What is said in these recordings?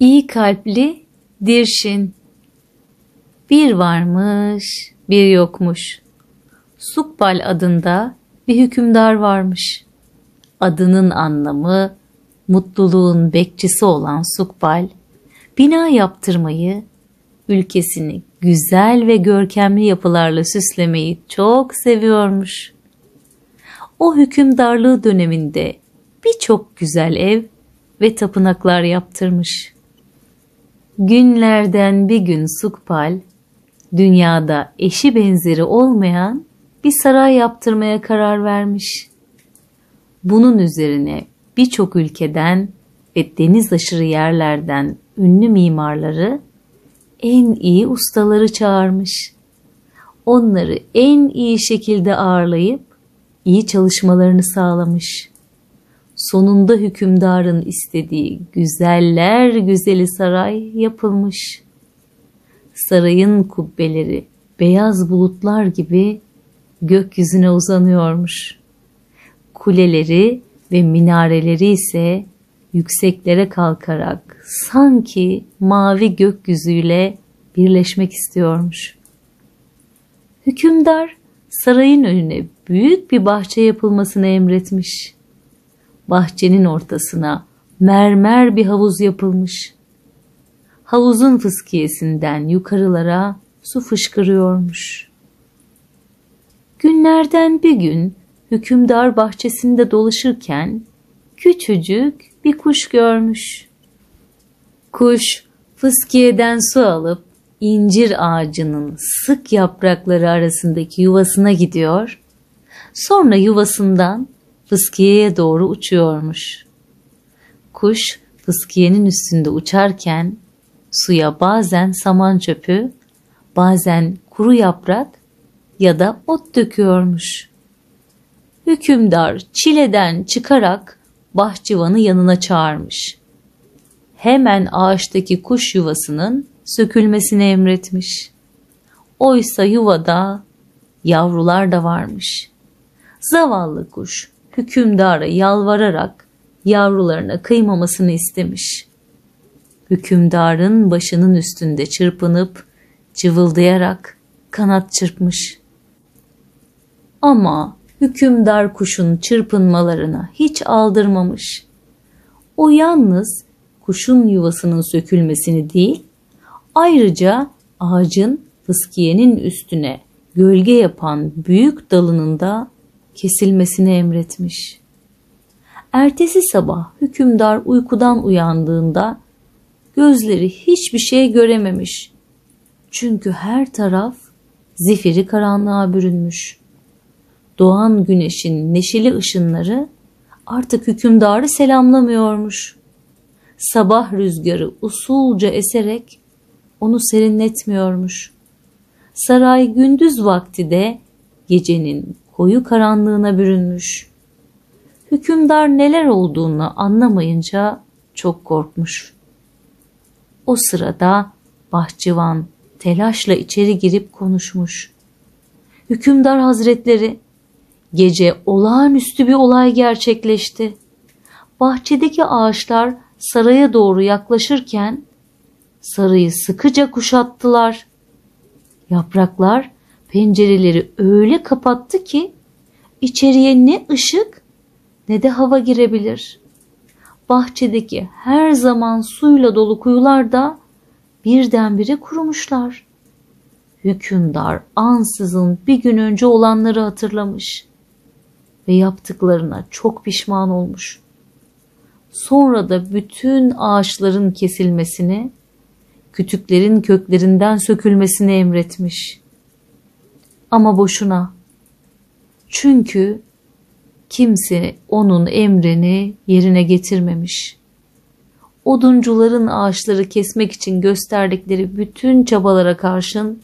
İyi kalpli Dirşin. Bir varmış, bir yokmuş. Sukbal adında bir hükümdar varmış. Adının anlamı mutluluğun bekçisi olan Sukbal, bina yaptırmayı, ülkesini güzel ve görkemli yapılarla süslemeyi çok seviyormuş. O hükümdarlığı döneminde birçok güzel ev ve tapınaklar yaptırmış. Günlerden bir gün Sukbal, dünyada eşi benzeri olmayan bir saray yaptırmaya karar vermiş. Bunun üzerine birçok ülkeden ve deniz aşırı yerlerden ünlü mimarları, en iyi ustaları çağırmış. Onları en iyi şekilde ağırlayıp iyi çalışmalarını sağlamış. Sonunda hükümdarın istediği güzeller güzeli saray yapılmış. Sarayın kubbeleri beyaz bulutlar gibi gökyüzüne uzanıyormuş. Kuleleri ve minareleri ise yükseklere kalkarak sanki mavi gökyüzüyle birleşmek istiyormuş. Hükümdar sarayın önüne büyük bir bahçe yapılmasını emretmiş. Bahçenin ortasına mermer bir havuz yapılmış. Havuzun fıskiyesinden yukarılara su fışkırıyormuş. Günlerden bir gün hükümdar bahçesinde dolaşırken küçücük bir kuş görmüş. Kuş fıskiyeden su alıp incir ağacının sık yaprakları arasındaki yuvasına gidiyor, sonra yuvasından fıskiyeye doğru uçuyormuş. Kuş fıskiyenin üstünde uçarken suya bazen saman çöpü, bazen kuru yaprak ya da ot döküyormuş. Hükümdar çileden çıkarak bahçıvanı yanına çağırmış. Hemen ağaçtaki kuş yuvasının sökülmesini emretmiş. Oysa yuvada yavrular da varmış. Zavallı kuş hükümdara yalvararak yavrularına kıymamasını istemiş. Hükümdarın başının üstünde çırpınıp cıvıldayarak kanat çırpmış. Ama hükümdar kuşun çırpınmalarına hiç aldırmamış. O yalnız kuşun yuvasının sökülmesini değil, ayrıca ağacın fıskiyenin üstüne gölge yapan büyük dalının da kesilmesini emretmiş. Ertesi sabah hükümdar uykudan uyandığında gözleri hiçbir şey görememiş. Çünkü her taraf zifiri karanlığa bürünmüş. Doğan güneşin neşeli ışınları artık hükümdarı selamlamıyormuş. Sabah rüzgarı usulca eserek onu serinletmiyormuş. Saray gündüz vakti de gecenin koyu karanlığına bürünmüş. Hükümdar neler olduğunu anlamayınca çok korkmuş. O sırada bahçıvan telaşla içeri girip konuşmuş. Hükümdar Hazretleri, gece olağanüstü bir olay gerçekleşti. Bahçedeki ağaçlar saraya doğru yaklaşırken sarayı sıkıca kuşattılar. Yapraklar pencereleri öyle kapattı ki içeriye ne ışık ne de hava girebilir. Bahçedeki her zaman suyla dolu kuyular da birdenbire kurumuşlar. Hükümdar ansızın bir gün önce olanları hatırlamış ve yaptıklarına çok pişman olmuş. Sonra da bütün ağaçların kesilmesini, kütüklerin köklerinden sökülmesini emretmiş. Ama boşuna. Çünkü kimse onun emrini yerine getirmemiş. Oduncuların ağaçları kesmek için gösterdikleri bütün çabalara karşın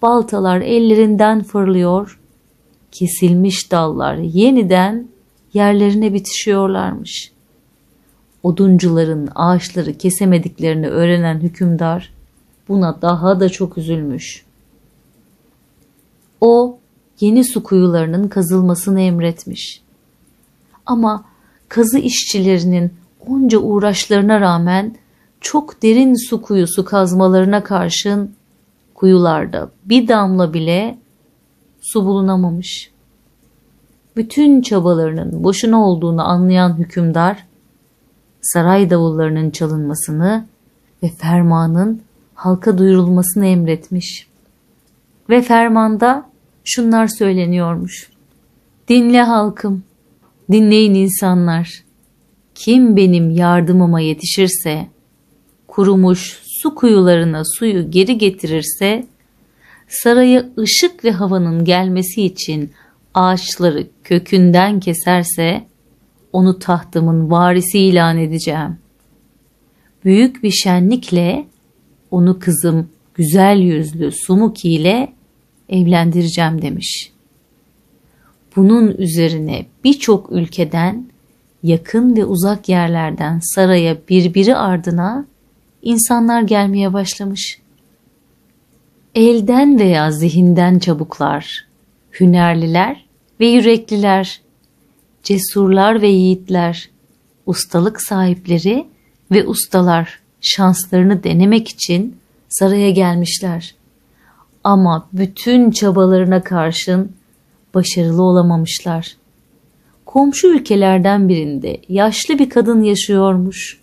baltalar ellerinden fırlıyor, kesilmiş dallar yeniden yerlerine bitişiyorlarmış. Oduncuların ağaçları kesemediklerini öğrenen hükümdar buna daha da çok üzülmüş. O yeni su kuyularının kazılmasını emretmiş. Ama kazı işçilerinin onca uğraşlarına rağmen çok derin su kuyusu kazmalarına karşın kuyularda bir damla bile su bulunamamış. Bütün çabalarının boşuna olduğunu anlayan hükümdar, saray davullarının çalınmasını ve fermanın halka duyurulmasını emretmiş. Ve fermanda şunlar söyleniyormuş: "Dinle halkım, dinleyin insanlar. Kim benim yardımıma yetişirse, kurumuş su kuyularına suyu geri getirirse, saraya ışık ve havanın gelmesi için ağaçları kökünden keserse, onu tahtımın varisi ilan edeceğim. Büyük bir şenlikle onu kızım güzel yüzlü Sumuki ile evlendireceğim" demiş. Bunun üzerine birçok ülkeden, yakın ve uzak yerlerden saraya birbiri ardına insanlar gelmeye başlamış. Elden veya zihinden çabuklar, hünerliler ve yürekliler, cesurlar ve yiğitler, ustalık sahipleri ve ustalar şanslarını denemek için saraya gelmişler. Ama bütün çabalarına karşın başarılı olamamışlar. Komşu ülkelerden birinde yaşlı bir kadın yaşıyormuş.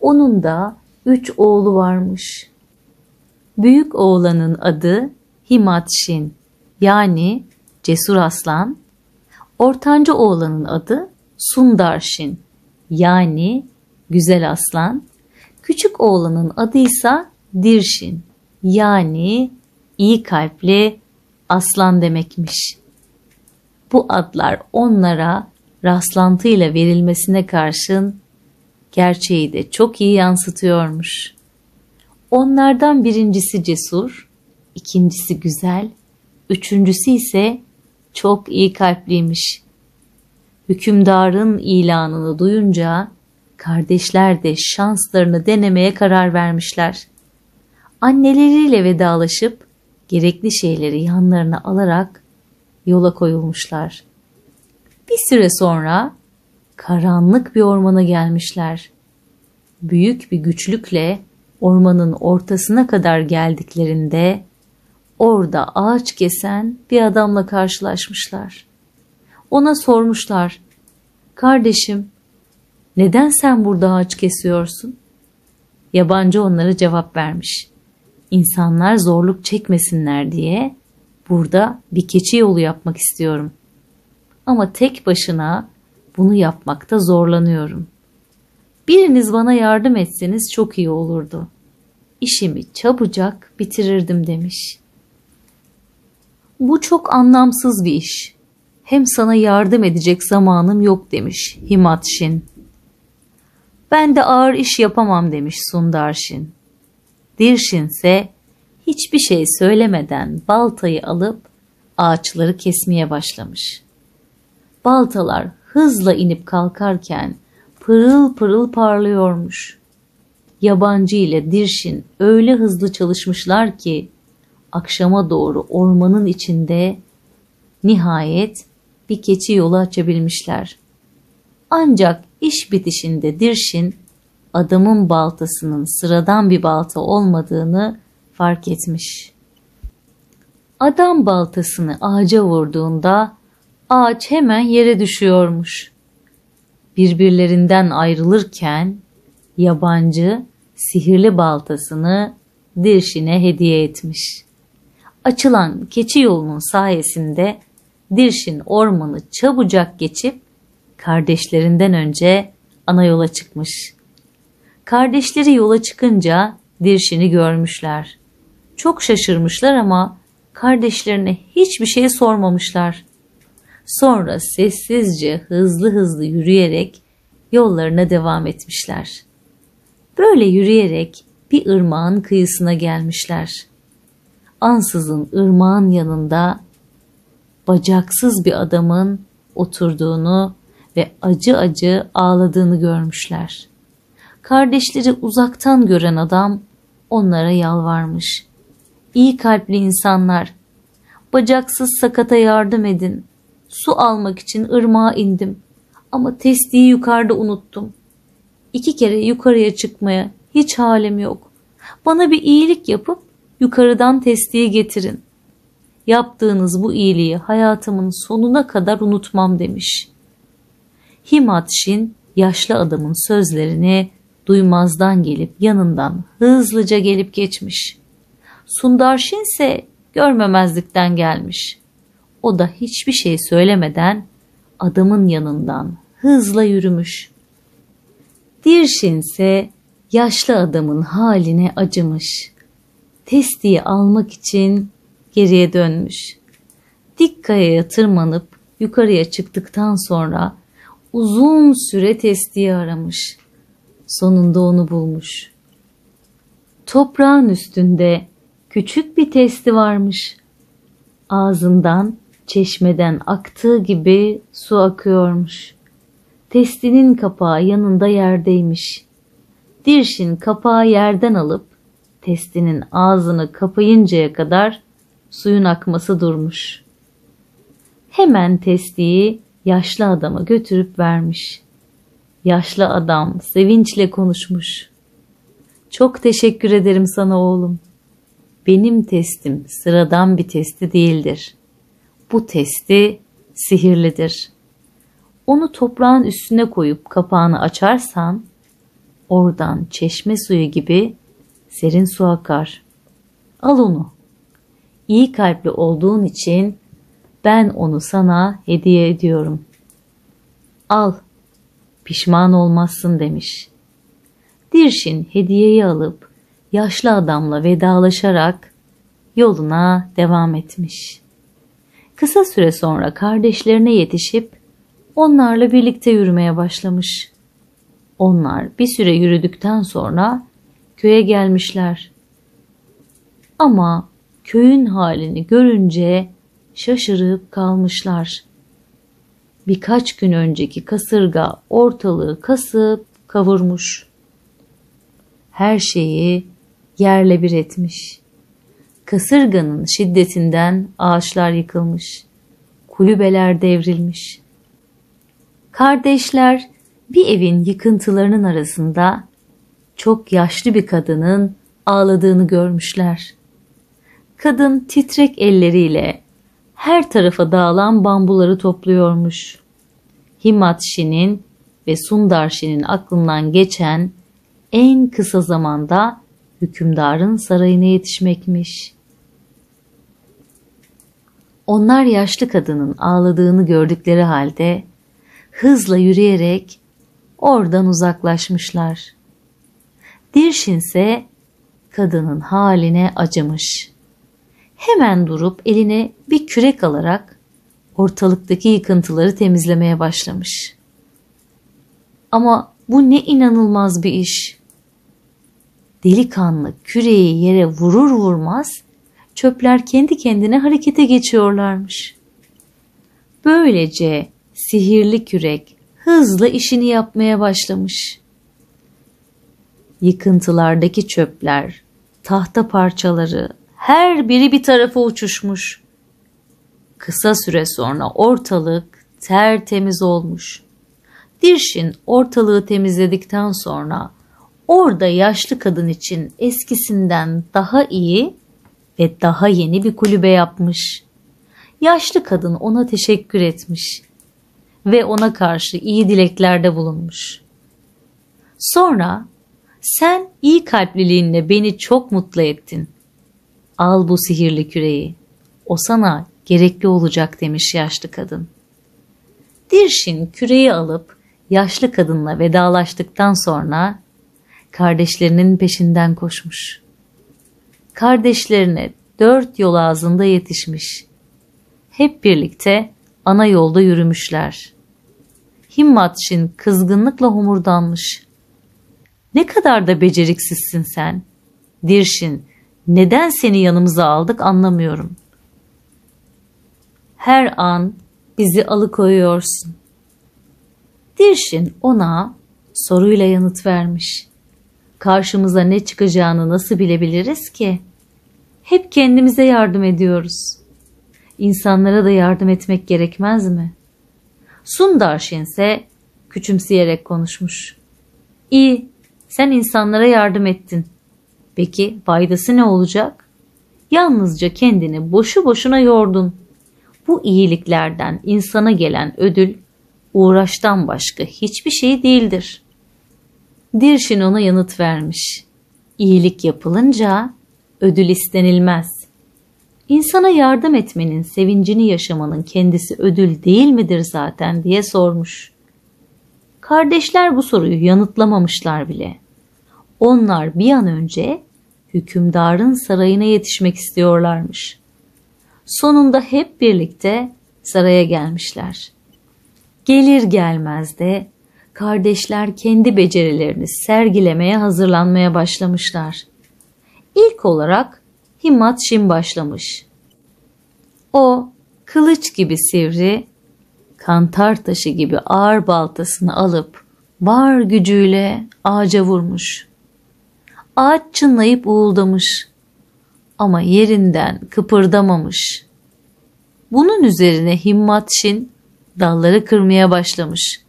Onun da 3 oğlu varmış. Büyük oğlanın adı Himatshin, yani cesur aslan. Ortanca oğlanın adı Sundarshin, yani güzel aslan. Küçük oğlanın adı ise Dirshin, yani iyi kalpli aslan demekmiş. Bu adlar onlara rastlantıyla verilmesine karşın gerçeği de çok iyi yansıtıyormuş. Onlardan birincisi cesur, ikincisi güzel, üçüncüsü ise çok iyi kalpliymiş. Hükümdarın ilanını duyunca kardeşler de şanslarını denemeye karar vermişler. Anneleriyle vedalaşıp gerekli şeyleri yanlarına alarak yola koyulmuşlar. Bir süre sonra karanlık bir ormana gelmişler. Büyük bir güçlükle ormanın ortasına kadar geldiklerinde orada ağaç kesen bir adamla karşılaşmışlar. Ona sormuşlar: "Kardeşim, neden sen burada ağaç kesiyorsun?" Yabancı onlara cevap vermiş: "İnsanlar zorluk çekmesinler diye burada bir keçi yolu yapmak istiyorum. Ama tek başına bunu yapmakta zorlanıyorum. Biriniz bana yardım etseniz çok iyi olurdu. İşimi çabucak bitirirdim" demiş. "Bu çok anlamsız bir iş. Hem sana yardım edecek zamanım yok" demiş Himatshin. "Ben de ağır iş yapamam" demiş Sundarshin. Dirshin ise hiçbir şey söylemeden baltayı alıp ağaçları kesmeye başlamış. Baltalar hızla inip kalkarken pırıl pırıl parlıyormuş. Yabancı ile Dirshin öyle hızlı çalışmışlar ki akşama doğru ormanın içinde nihayet bir keçi yolu açabilmişler. Ancak iş bitişinde Dirshin adamın baltasının sıradan bir balta olmadığını fark etmiş. Adam baltasını ağaca vurduğunda ağaç hemen yere düşüyormuş. Birbirlerinden ayrılırken yabancı sihirli baltasını Dirshin'e hediye etmiş. Açılan keçi yolunun sayesinde Dirshin ormanı çabucak geçip kardeşlerinden önce ana yola çıkmış. Kardeşleri yola çıkınca Dirshin'i görmüşler. Çok şaşırmışlar ama kardeşlerine hiçbir şey sormamışlar. Sonra sessizce hızlı hızlı yürüyerek yollarına devam etmişler. Böyle yürüyerek bir ırmağın kıyısına gelmişler. Ansızın ırmağın yanında bacaksız bir adamın oturduğunu ve acı acı ağladığını görmüşler. Kardeşleri uzaktan gören adam onlara yalvarmış: "İyi kalpli insanlar, bacaksız sakata yardım edin. Su almak için ırmağa indim ama testiyi yukarıda unuttum. 2 kere yukarıya çıkmaya Hiç halim yok. Bana bir iyilik yapıp yukarıdan testiyi getirin. Yaptığınız bu iyiliği hayatımın sonuna kadar unutmam demiş. Himatşin yaşlı adamın sözlerini duymazdan gelip yanından hızlıca gelip geçmiş. Sundarşin ise görmemezlikten gelmiş. O da hiçbir şey söylemeden adamın yanından hızla yürümüş. Dirşin ise yaşlı adamın haline acımış. Testiyi almak için geriye dönmüş. Dik kayaya tırmanıp yukarıya çıktıktan sonra uzun süre testiyi aramış. Sonunda onu bulmuş. Toprağın üstünde küçük bir testi varmış. Ağzından çeşmeden aktığı gibi su akıyormuş. Testinin kapağı yanında yerdeymiş. Dirşin kapağı yerden alıp testinin ağzını kapayıncaya kadar suyun akması durmuş. Hemen testiyi yaşlı adama götürüp vermiş. Yaşlı adam sevinçle konuşmuş. Çok teşekkür ederim sana oğlum. Benim testim sıradan bir testi değildir. Bu testi sihirlidir. Onu toprağın üstüne koyup kapağını açarsan oradan çeşme suyu gibi serin su akar. Al onu. İyi kalpli olduğun için ben onu sana hediye ediyorum. Al, pişman olmazsın demiş. Dirşin hediyeyi alıp yaşlı adamla vedalaşarak yoluna devam etmiş. Kısa süre sonra kardeşlerine yetişip onlarla birlikte yürümeye başlamış. Onlar bir süre yürüdükten sonra köye gelmişler. Ama köyün halini görünce şaşırıp kalmışlar. Birkaç gün önceki kasırga ortalığı kasıp kavurmuş. Her şeyi yerle bir etmiş. Kasırganın şiddetinden ağaçlar yıkılmış. Kulübeler devrilmiş. Kardeşler bir evin yıkıntılarının arasında çok yaşlı bir kadının ağladığını görmüşler. Kadın titrek elleriyle her tarafa dağılan bambuları topluyormuş. Himatşi'nin ve Sundarşi'nin aklından geçen en kısa zamanda hükümdarın sarayına yetişmekmiş. Onlar yaşlı kadının ağladığını gördükleri halde hızla yürüyerek oradan uzaklaşmışlar. Dirşin ise kadının haline acımış. Hemen durup eline bir kürek alarak ortalıktaki yıkıntıları temizlemeye başlamış. Ama bu ne inanılmaz bir iş. Delikanlı küreği yere vurur vurmaz çöpler kendi kendine harekete geçiyorlarmış. Böylece sihirli kürek hızla işini yapmaya başlamış. Yıkıntılardaki çöpler, tahta parçaları her biri bir tarafa uçuşmuş. Kısa süre sonra ortalık tertemiz olmuş. Dirşin ortalığı temizledikten sonra orada yaşlı kadın için eskisinden daha iyi ve daha yeni bir kulübe yapmış. Yaşlı kadın ona teşekkür etmiş ve ona karşı iyi dileklerde bulunmuş. Sonra sen iyi kalpliliğinle beni çok mutlu ettin. Al bu sihirli küreği. O sana gerekli olacak demiş yaşlı kadın. Dirşin küreği alıp yaşlı kadınla vedalaştıktan sonra kardeşlerinin peşinden koşmuş. Kardeşlerine 4 yol ağzında yetişmiş. Hep birlikte ana yolda yürümüşler. Himatşin kızgınlıkla homurdanmış. Ne kadar da beceriksizsin sen. Dirşin, neden seni yanımıza aldık anlamıyorum. Her an bizi alıkoyuyorsun. Dirşin ona soruyla yanıt vermiş. Karşımıza ne çıkacağını nasıl bilebiliriz ki? Hep kendimize yardım ediyoruz. İnsanlara da yardım etmek gerekmez mi? Sundarşin ise küçümseyerek konuşmuş. İyi, Sen insanlara yardım ettin. Peki faydası ne olacak? Yalnızca kendini boşu boşuna yordun. Bu iyiliklerden insana gelen ödül uğraştan başka hiçbir şey değildir. Dirşin ona yanıt vermiş. İyilik yapılınca ödül istenilmez. İnsana yardım etmenin sevincini yaşamanın kendisi ödül değil midir zaten diye sormuş. Kardeşler bu soruyu yanıtlamamışlar bile. Onlar bir an önce hükümdarın sarayına yetişmek istiyorlarmış. Sonunda hep birlikte saraya gelmişler. Gelir gelmez de kardeşler kendi becerilerini sergilemeye hazırlanmaya başlamışlar. İlk olarak Himmat-Şin başlamış. O kılıç gibi sivri, kantar taşı gibi ağır baltasını alıp var gücüyle ağaca vurmuş. Ağaç çınlayıp uğuldamış ama yerinden kıpırdamamış. Bunun üzerine Himmat-Şin dalları kırmaya başlamış.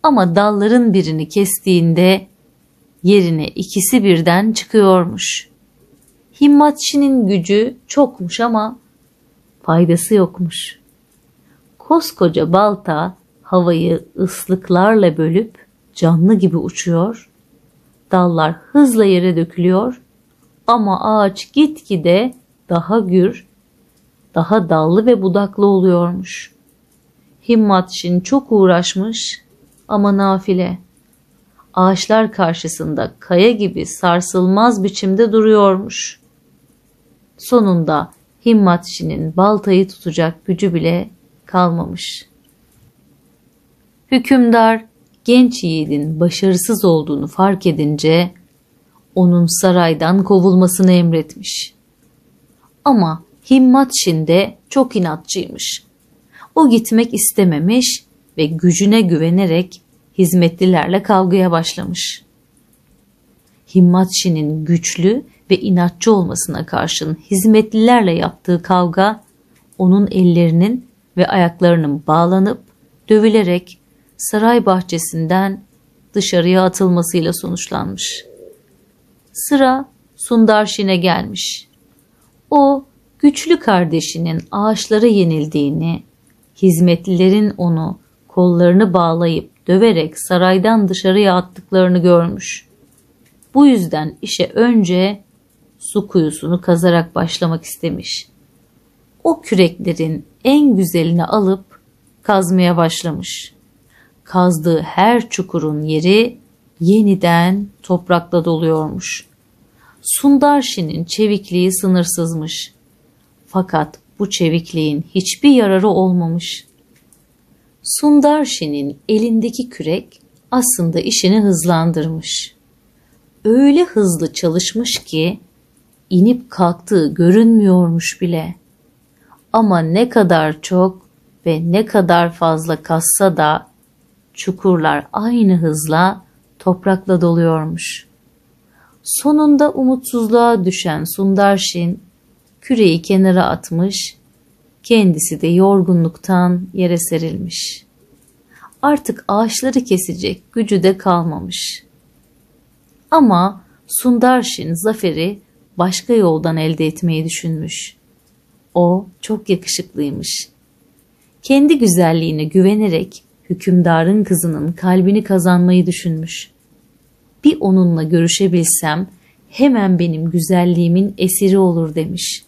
Ama dalların birini kestiğinde yerine ikisi birden çıkıyormuş. Himmat-Şin'in gücü çokmuş ama faydası yokmuş. Koskoca balta havayı ıslıklarla bölüp canlı gibi uçuyor. Dallar hızla yere dökülüyor ama ağaç gitgide daha gür, daha dallı ve budaklı oluyormuş. Himmat-Şin çok uğraşmış ama nafile. Ağaçlar karşısında kaya gibi sarsılmaz biçimde duruyormuş. Sonunda Himmat-Şin'in baltayı tutacak gücü bile kalmamış. Hükümdar genç yiğidin başarısız olduğunu fark edince onun saraydan kovulmasını emretmiş. Ama Himmat-Şin de çok inatçıymış. O gitmek istememiş ve gücüne güvenerek hizmetlilerle kavgaya başlamış. Himmat-Şin'in güçlü ve inatçı olmasına karşın hizmetlilerle yaptığı kavga onun ellerinin ve ayaklarının bağlanıp dövülerek saray bahçesinden dışarıya atılmasıyla sonuçlanmış. Sıra Sundarshin'e gelmiş. O güçlü kardeşinin ağaçlara yenildiğini, hizmetlilerin onu kollarını bağlayıp döverek saraydan dışarıya attıklarını görmüş. Bu yüzden işe önce su kuyusunu kazarak başlamak istemiş. O küreklerin en güzelini alıp kazmaya başlamış. Kazdığı her çukurun yeri yeniden toprakla doluyormuş. Sundarshin'in çevikliği sınırsızmış. Fakat bu çevikliğin hiçbir yararı olmamış. Sundarshin'in elindeki kürek aslında işini hızlandırmış. Öyle hızlı çalışmış ki inip kalktığı görünmüyormuş bile. Ama ne kadar çok ve ne kadar fazla kazsa da çukurlar aynı hızla toprakla doluyormuş. Sonunda umutsuzluğa düşen Sundarshin küreği kenara atmış, kendisi de yorgunluktan yere serilmiş. Artık ağaçları kesecek gücü de kalmamış. Ama Sundarshin zaferi başka yoldan elde etmeyi düşünmüş. O çok yakışıklıymış. Kendi güzelliğine güvenerek hükümdarın kızının kalbini kazanmayı düşünmüş. Bir onunla görüşebilsem hemen benim güzelliğimin esiri olur demiş.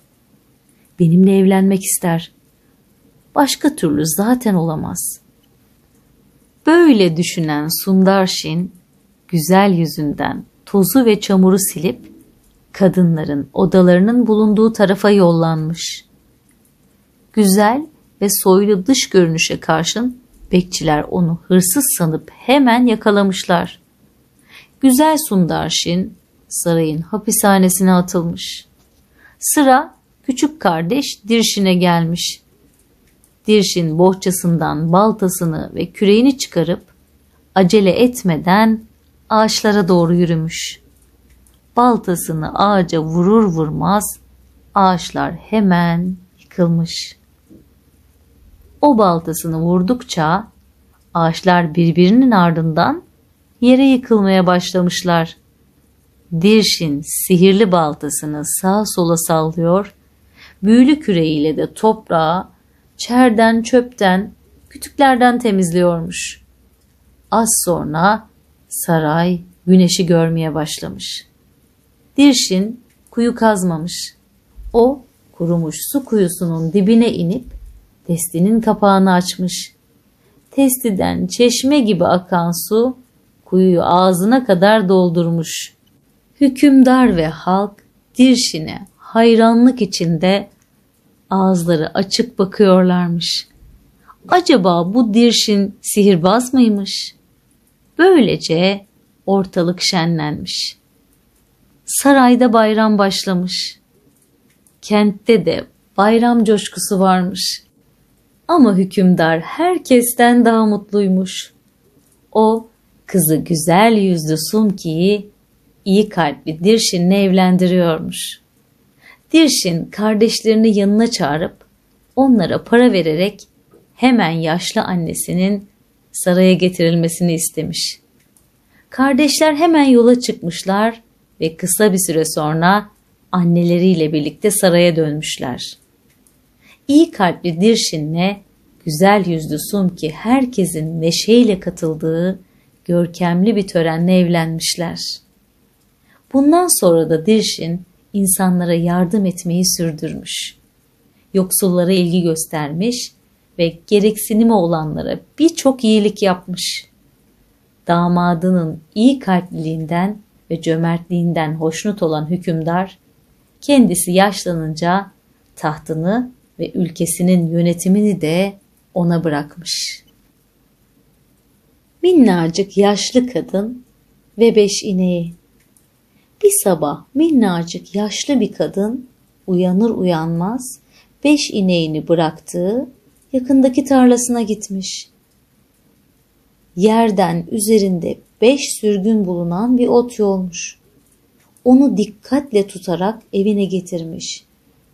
Benimle evlenmek ister. Başka türlü zaten olamaz. Böyle düşünen Sundarshin güzel yüzünden tozu ve çamuru silip kadınların odalarının bulunduğu tarafa yollanmış. Güzel ve soylu dış görünüşe karşın bekçiler onu hırsız sanıp hemen yakalamışlar. Güzel Sundarshin sarayın hapishanesine atılmış. Sıra küçük kardeş Dirshin'e gelmiş. Dirshin bohçasından baltasını ve küreğini çıkarıp acele etmeden ağaçlara doğru yürümüş. Baltasını ağaca vurur vurmaz ağaçlar hemen yıkılmış. O baltasını vurdukça ağaçlar birbirinin ardından yere yıkılmaya başlamışlar. Dirşin sihirli baltasını sağa sola sallıyor, büyülü küreğiyle de toprağı çerden, çöpten, kütüklerden temizliyormuş. Az sonra saray güneşi görmeye başlamış. Dirşin kuyu kazmamış. O kurumuş su kuyusunun dibine inip testinin kapağını açmış. Testiden çeşme gibi akan su kuyuyu ağzına kadar doldurmuş. Hükümdar ve halk Dirşin'e hayranlık içinde ağızları açık bakıyorlarmış. Acaba bu Dirşin sihirbaz mıymış? Böylece ortalık şenlenmiş. Sarayda bayram başlamış. Kentte de bayram coşkusu varmış. Ama hükümdar herkesten daha mutluymuş. O kızı güzel yüzlü Sumki'yi iyi kalpli Dirşin'le evlendiriyormuş. Dirşin kardeşlerini yanına çağırıp onlara para vererek hemen yaşlı annesinin saraya getirilmesini istemiş. Kardeşler hemen yola çıkmışlar ve kısa bir süre sonra anneleriyle birlikte saraya dönmüşler. İyi kalpli Dirşin'le güzel yüzlü Sumki herkesin neşeyle katıldığı görkemli bir törenle evlenmişler. Bundan sonra da Dirşin insanlara yardım etmeyi sürdürmüş. Yoksullara ilgi göstermiş ve gereksinimi olanlara birçok iyilik yapmış. Damadının iyi kalpliliğinden ve cömertliğinden hoşnut olan hükümdar, kendisi yaşlanınca tahtını ve ülkesinin yönetimini de ona bırakmış. Minnacık yaşlı kadın ve 5 ineği. Bir sabah minnacık yaşlı bir kadın uyanır uyanmaz 5 ineğini bıraktığı yakındaki tarlasına gitmiş. Yerden üzerinde 5 sürgün bulunan bir ot yolmuş. Onu dikkatle tutarak evine getirmiş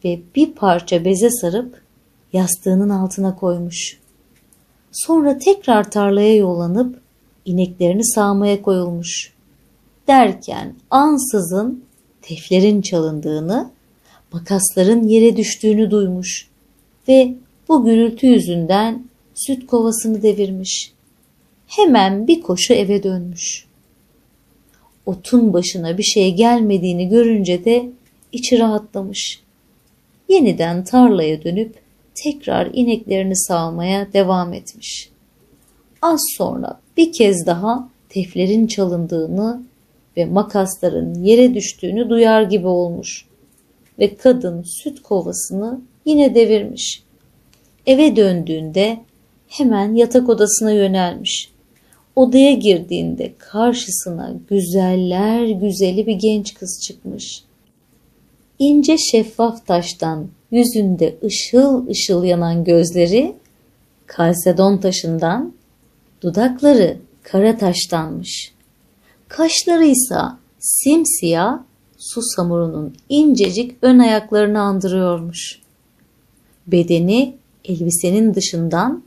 ve bir parça beze sarıp yastığının altına koymuş. Sonra tekrar tarlaya yollanıp ineklerini sağmaya koyulmuş. Derken ansızın teflerin çalındığını, makasların yere düştüğünü duymuş ve bu gürültü yüzünden süt kovasını devirmiş. Hemen bir koşu eve dönmüş. Otun başına bir şey gelmediğini görünce de içi rahatlamış. Yeniden tarlaya dönüp tekrar ineklerini sağmaya devam etmiş. Az sonra bir kez daha teflerin çalındığını ve makasların yere düştüğünü duyar gibi olmuş ve kadın süt kovasını yine devirmiş. Eve döndüğünde hemen yatak odasına yönelmiş. Odaya girdiğinde karşısına güzeller güzeli bir genç kız çıkmış. İnce şeffaf taştan yüzünde ışıl ışıl yanan gözleri kalsedon taşından, dudakları kara taştanmış. Kaşları ise simsiyah susamurunun incecik ön ayaklarını andırıyormuş. Bedeni elbisenin dışından,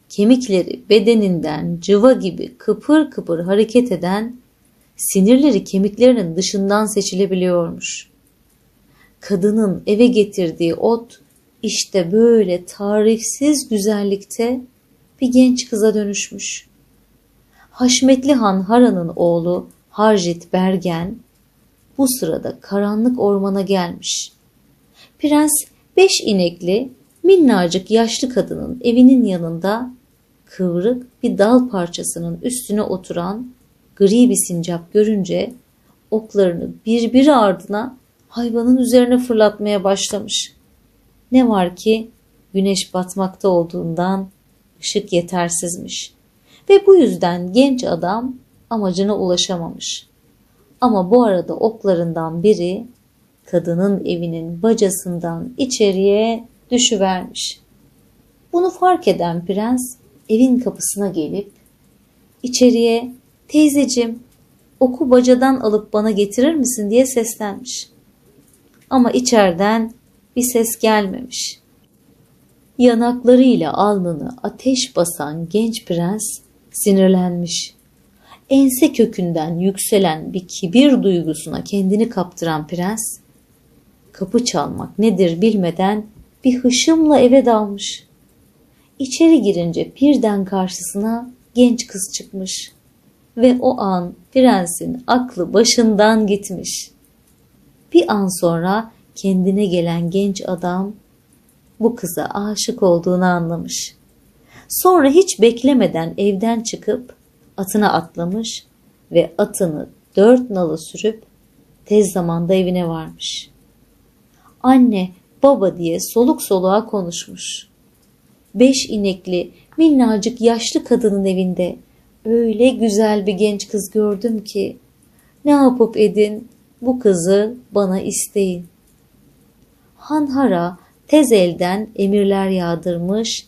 kemikleri bedeninden cıva gibi kıpır kıpır hareket eden, sinirleri kemiklerinin dışından seçilebiliyormuş. Kadının eve getirdiği ot işte böyle tarifsiz güzellikte bir genç kıza dönüşmüş. Haşmetli Han Hara'nın oğlu Harjit Bergen bu sırada karanlık ormana gelmiş. Prens 5 inekli minnacık yaşlı kadının evinin yanında kıvrık bir dal parçasının üstüne oturan gri bir sincap görünce oklarını birbiri ardına hayvanın üzerine fırlatmaya başlamış. Ne var ki güneş batmakta olduğundan ışık yetersizmiş ve bu yüzden genç adam amacına ulaşamamış. Ama bu arada oklarından biri kadının evinin bacasından içeriye düşüvermiş. Bunu fark eden prens evin kapısına gelip içeriye "Teyzeciğim, oku bacadan alıp bana getirir misin?" diye seslenmiş. Ama içeriden bir ses gelmemiş. Yanaklarıyla alnını ateş basan genç prens sinirlenmiş. Ense kökünden yükselen bir kibir duygusuna kendini kaptıran prens, kapı çalmak nedir bilmeden bir hışımla eve dalmış. İçeri girince birden karşısına genç kız çıkmış ve o an prensin aklı başından gitmiş. Bir an sonra kendine gelen genç adam bu kıza aşık olduğunu anlamış. Sonra hiç beklemeden evden çıkıp atına atlamış ve atını 4 nalı sürüp tez zamanda evine varmış. Anne, baba diye soluk soluğa konuşmuş. 5 inekli minnacık yaşlı kadının evinde öyle güzel bir genç kız gördüm ki ne yapıp edin bu kızı bana isteyin. Hanhara tez elden emirler yağdırmış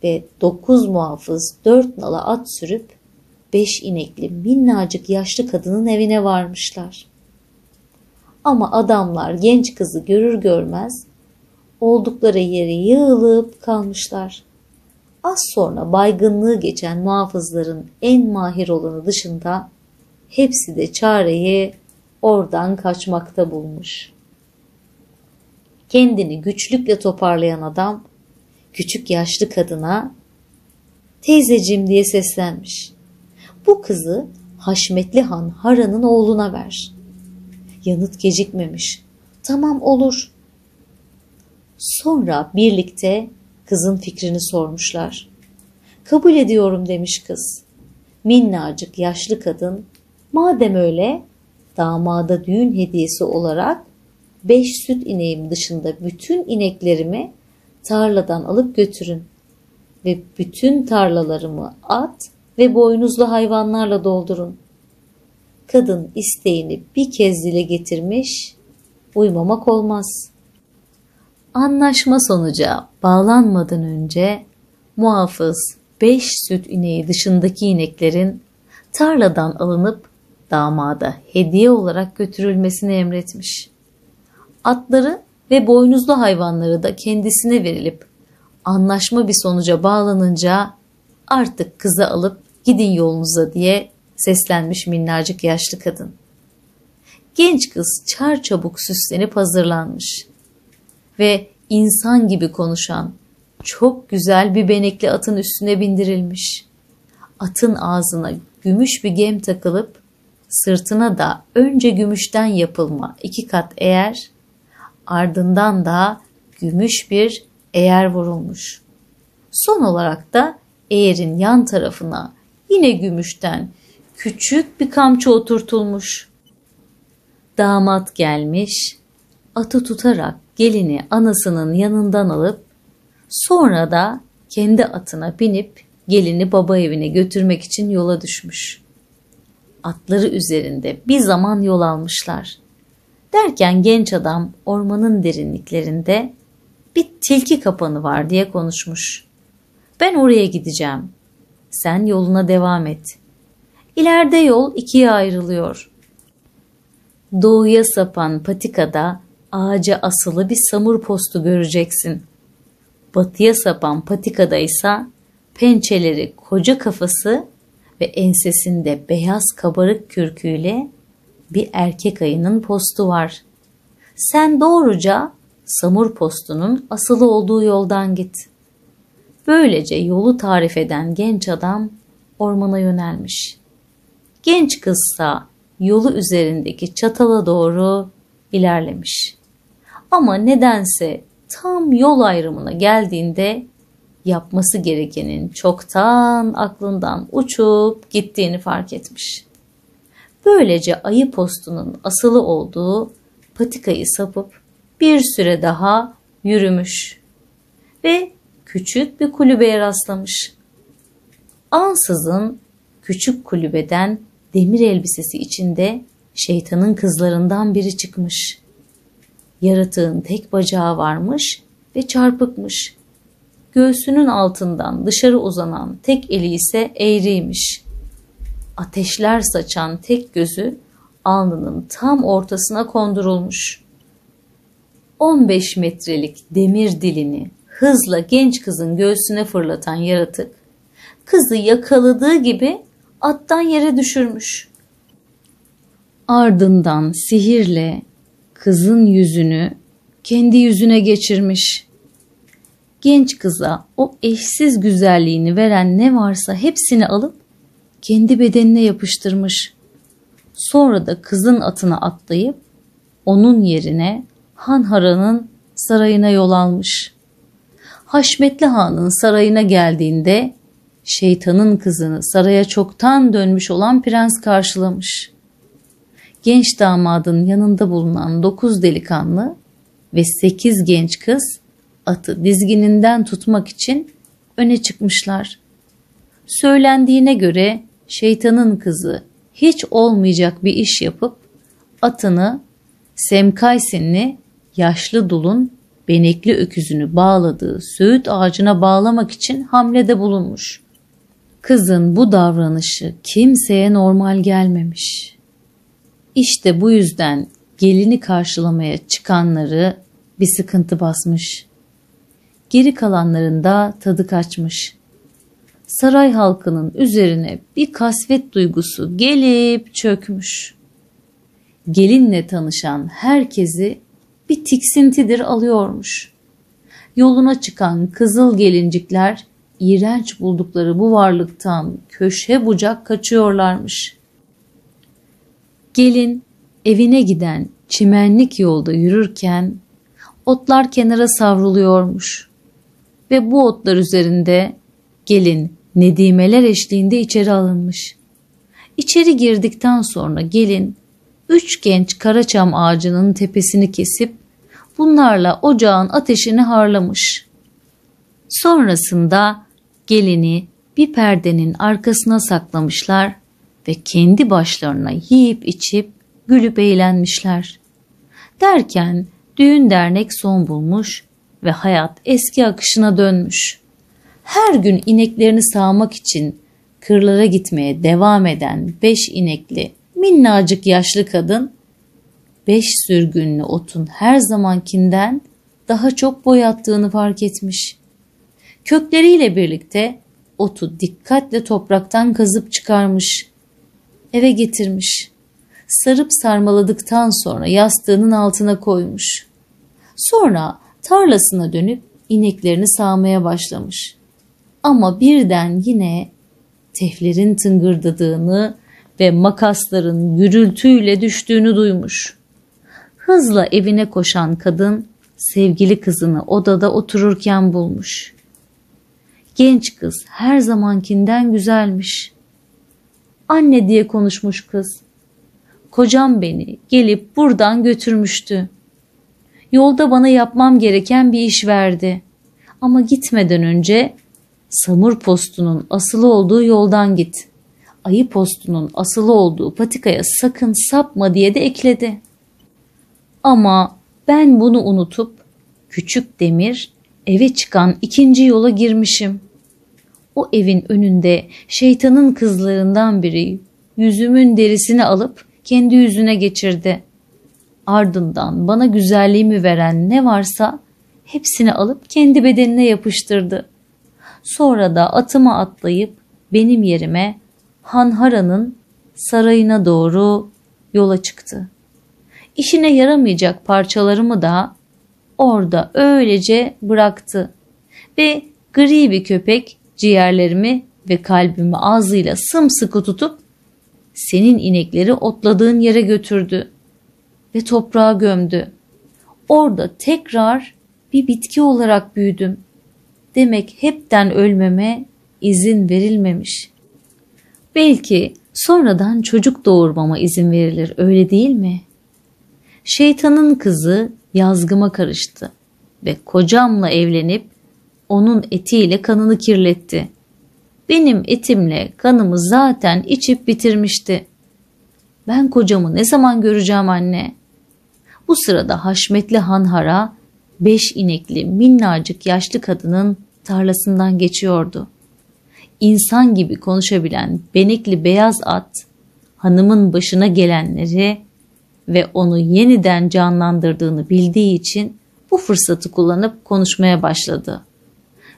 ve 9 muhafız 4 nala at sürüp 5 inekli minnacık yaşlı kadının evine varmışlar. Ama adamlar genç kızı görür görmez oldukları yere yığılıp kalmışlar. Az sonra baygınlığı geçen muhafızların en mahir olanı dışında hepsi de çareyi oradan kaçmakta bulmuş. Kendini güçlükle toparlayan adam küçük yaşlı kadına teyzeciğim diye seslenmiş. Bu kızı Haşmetli Han Hara'nın oğluna ver. Yanıt gecikmemiş. Tamam olur. Sonra birlikte kızın fikrini sormuşlar. Kabul ediyorum demiş kız. Minnacık yaşlı kadın madem öyle damada düğün hediyesi olarak 5 süt ineğim dışında bütün ineklerimi tarladan alıp götürün ve bütün tarlalarımı at ve boynuzlu hayvanlarla doldurun. Kadın isteğini bir kez dile getirmiş, uymamak olmaz. Anlaşma sonuca bağlanmadan önce muhafız 5 süt ineği dışındaki ineklerin tarladan alınıp damada hediye olarak götürülmesini emretmiş. Atları ve boynuzlu hayvanları da kendisine verilip anlaşma bir sonuca bağlanınca artık kızı alıp gidin yolunuza diye seslenmiş minnacık yaşlı kadın. Genç kız çarçabuk süslenip hazırlanmış ve insan gibi konuşan çok güzel bir benekli atın üstüne bindirilmiş. Atın ağzına gümüş bir gem takılıp sırtına da önce gümüşten yapılma 2 kat eğer, ardından da gümüş bir eğer vurulmuş. Son olarak da eğerin yan tarafına yine gümüşten küçük bir kamçı oturtulmuş. Damat gelmiş, atı tutarak gelini anasının yanından alıp sonra da kendi atına binip gelini baba evine götürmek için yola düşmüş. Atları üzerinde bir zaman yol almışlar. Derken genç adam ormanın derinliklerinde bir tilki kapanı var diye konuşmuş. Ben oraya gideceğim. Sen yoluna devam et. İleride yol 2'ye ayrılıyor. Doğuya sapan patikada ağaca asılı bir samur postu göreceksin. Batıya sapan patikada ise pençeleri koca kafası ve ensesinde beyaz kabarık kürküyle bir erkek ayının postu var. Sen doğruca samur postunun asılı olduğu yoldan git. Böylece yolu tarif eden genç adam ormana yönelmiş. Genç kızsa yolu üzerindeki çatala doğru ilerlemiş. Ama nedense tam yol ayrımına geldiğinde yapması gerekenin çoktan aklından uçup gittiğini fark etmiş. Böylece ayı postunun asılı olduğu patikayı sapıp bir süre daha yürümüş ve küçük bir kulübeye rastlamış. Ansızın küçük kulübeden demir elbisesi içinde şeytanın kızlarından biri çıkmış. Yaratığın tek bacağı varmış ve çarpıkmış. Göğsünün altından dışarı uzanan tek eli ise eğriymiş. Ateşler saçan tek gözü alnının tam ortasına kondurulmuş. 15 metrelik demir dilini hızla genç kızın göğsüne fırlatan yaratık, kızı yakaladığı gibi attan yere düşürmüş. Ardından sihirle kızın yüzünü kendi yüzüne geçirmiş. Genç kıza o eşsiz güzelliğini veren ne varsa hepsini alıp kendi bedenine yapıştırmış. Sonra da kızın atına atlayıp onun yerine Hanhara'nın sarayına yol almış. Haşmetli Han'ın sarayına geldiğinde şeytanın kızını saraya çoktan dönmüş olan prens karşılamış. Genç damadın yanında bulunan 9 delikanlı ve 8 genç kız atı dizgininden tutmak için öne çıkmışlar. Söylendiğine göre şeytanın kızı hiç olmayacak bir iş yapıp atını Semkaysinli yaşlı dulun benekli öküzünü bağladığı söğüt ağacına bağlamak için hamlede bulunmuş. Kızın bu davranışı kimseye normal gelmemiş. İşte bu yüzden gelini karşılamaya çıkanları bir sıkıntı basmış. Geri kalanların tadı kaçmış. Saray halkının üzerine bir kasvet duygusu gelip çökmüş. Gelinle tanışan herkesi bir tiksintidir alıyormuş. Yoluna çıkan kızıl gelincikler iğrenç buldukları bu varlıktan köşe bucak kaçıyorlarmış. Gelin evine giden çimenlik yolda yürürken otlar kenara savruluyormuş ve bu otlar üzerinde gelin nedimeler eşliğinde içeri alınmış. İçeri girdikten sonra gelin 3 genç karaçam ağacının tepesini kesip bunlarla ocağın ateşini harlamış. Sonrasında gelini bir perdenin arkasına saklamışlar ve kendi başlarına yiyip içip gülüp eğlenmişler. Derken düğün dernek son bulmuş ve hayat eski akışına dönmüş. Her gün ineklerini sağmak için kırlara gitmeye devam eden 5 inekli minnacık yaşlı kadın 5 sürgünlü otun her zamankinden daha çok boyattığını fark etmiş. Kökleriyle birlikte otu dikkatle topraktan kazıp çıkarmış. Eve getirmiş. Sarıp sarmaladıktan sonra yastığının altına koymuş. Sonra tarlasına dönüp ineklerini sağmaya başlamış. Ama birden yine teflerin tıngırdadığını ve makasların gürültüyle düştüğünü duymuş. Hızla evine koşan kadın sevgili kızını odada otururken bulmuş. Genç kız her zamankinden güzelmiş. Anne diye konuşmuş kız. Kocam beni gelip buradan götürmüştü. Yolda bana yapmam gereken bir iş verdi. Ama gitmeden önce samur postunun asılı olduğu yoldan git. Ayı postunun asılı olduğu patikaya sakın sapma diye de ekledi. Ama ben bunu unutup küçük demir eve çıkan ikinci yola girmişim. O evin önünde şeytanın kızlarından biri yüzümün derisini alıp kendi yüzüne geçirdi. Ardından bana güzelliğimi veren ne varsa hepsini alıp kendi bedenine yapıştırdı. Sonra da atıma atlayıp benim yerime Hanhara'nın sarayına doğru yola çıktı. İşine yaramayacak parçalarımı da orada öylece bıraktı ve gri bir köpek ciğerlerimi ve kalbimi ağzıyla sımsıkı tutup senin inekleri otladığın yere götürdü ve toprağa gömdü. Orada tekrar bir bitki olarak büyüdüm. Demek hepten ölmeme izin verilmemiş. Belki sonradan çocuk doğurmama izin verilir, öyle değil mi? Şeytanın kızı yazgıma karıştı ve kocamla evlenip onun etiyle kanını kirletti. Benim etimle kanımı zaten içip bitirmişti. Ben kocamı ne zaman göreceğim anne? Bu sırada Haşmetli Hanhara 5 inekli minnacık yaşlı kadının tarlasından geçiyordu. İnsan gibi konuşabilen benekli beyaz at, hanımın başına gelenleri ve onu yeniden canlandırdığını bildiği için bu fırsatı kullanıp konuşmaya başladı.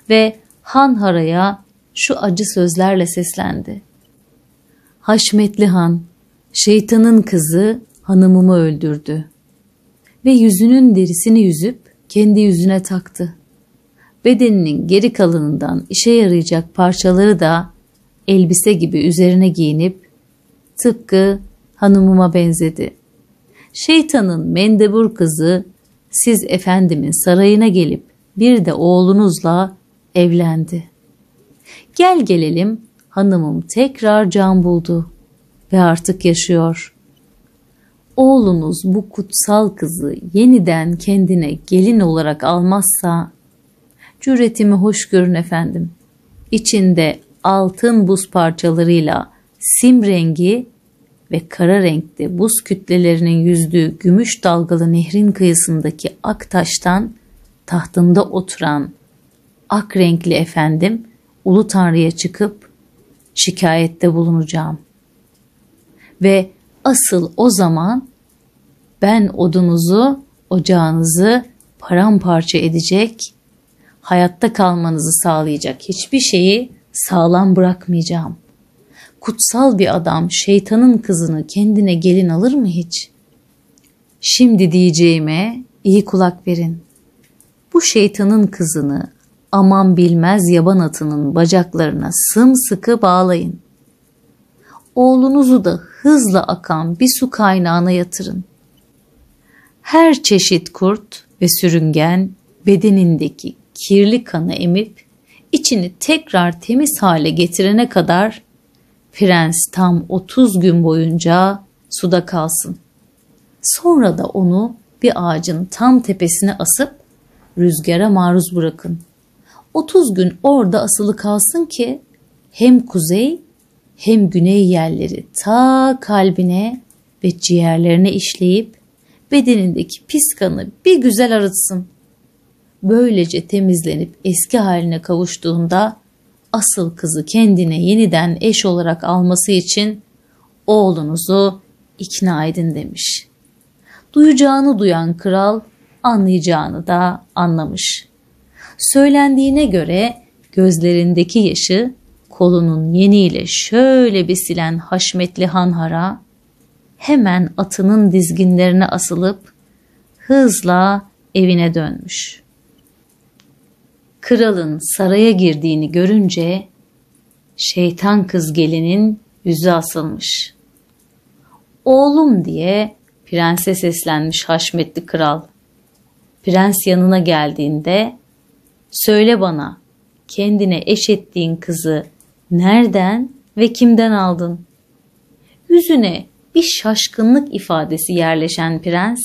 Ve Hanhara'ya şu acı sözlerle seslendi. Haşmetli Han, şeytanın kızı hanımımı öldürdü ve yüzünün derisini yüzüp kendi yüzüne taktı. Bedeninin geri kalanından işe yarayacak parçaları da elbise gibi üzerine giyinip tıpkı hanımıma benzedi. Şeytanın mendebur kızı siz efendimin sarayına gelip bir de oğlunuzla evlendi. Gel gelelim hanımım tekrar can buldu ve artık yaşıyor. Oğlunuz bu kutsal kızı yeniden kendine gelin olarak almazsa cüretimi hoş görün efendim. İçinde altın buz parçalarıyla sim rengi ve kara renkte buz kütlelerinin yüzdüğü gümüş dalgalı nehrin kıyısındaki ak taştan tahtında oturan ak renkli efendim Ulu Tanrı'ya çıkıp şikayette bulunacağım. Ve asıl o zaman ben odunuzu, ocağınızı paramparça edecek, hayatta kalmanızı sağlayacak hiçbir şeyi sağlam bırakmayacağım. Kutsal bir adam şeytanın kızını kendine gelin alır mı hiç? Şimdi diyeceğime iyi kulak verin. Bu şeytanın kızını aman bilmez yaban atının bacaklarına sımsıkı bağlayın. Oğlunuzu da hızla akan bir su kaynağına yatırın. Her çeşit kurt ve sürüngen bedenindeki kirli kanı emip içini tekrar temiz hale getirene kadar prens tam 30 gün boyunca suda kalsın. Sonra da onu bir ağacın tam tepesine asıp rüzgara maruz bırakın. 30 gün orada asılı kalsın ki hem kuzey hem güney yerleri ta kalbine ve ciğerlerine işleyip bedenindeki pis kanı bir güzel arıtsın. Böylece temizlenip eski haline kavuştuğunda asıl kızı kendine yeniden eş olarak alması için oğlunuzu ikna edin demiş. Duyacağını duyan kral anlayacağını da anlamış. Söylendiğine göre gözlerindeki yaşı kolunun yeniyle şöyle bir silen Haşmetli Hanhara hemen atının dizginlerine asılıp hızla evine dönmüş. Kralın saraya girdiğini görünce şeytan kız gelinin yüzü asılmış. Oğlum diye prense seslenmiş Haşmetli kral. Prens yanına geldiğinde söyle bana kendine eş ettiğin kızı nereden ve kimden aldın? Yüzüne bir şaşkınlık ifadesi yerleşen prens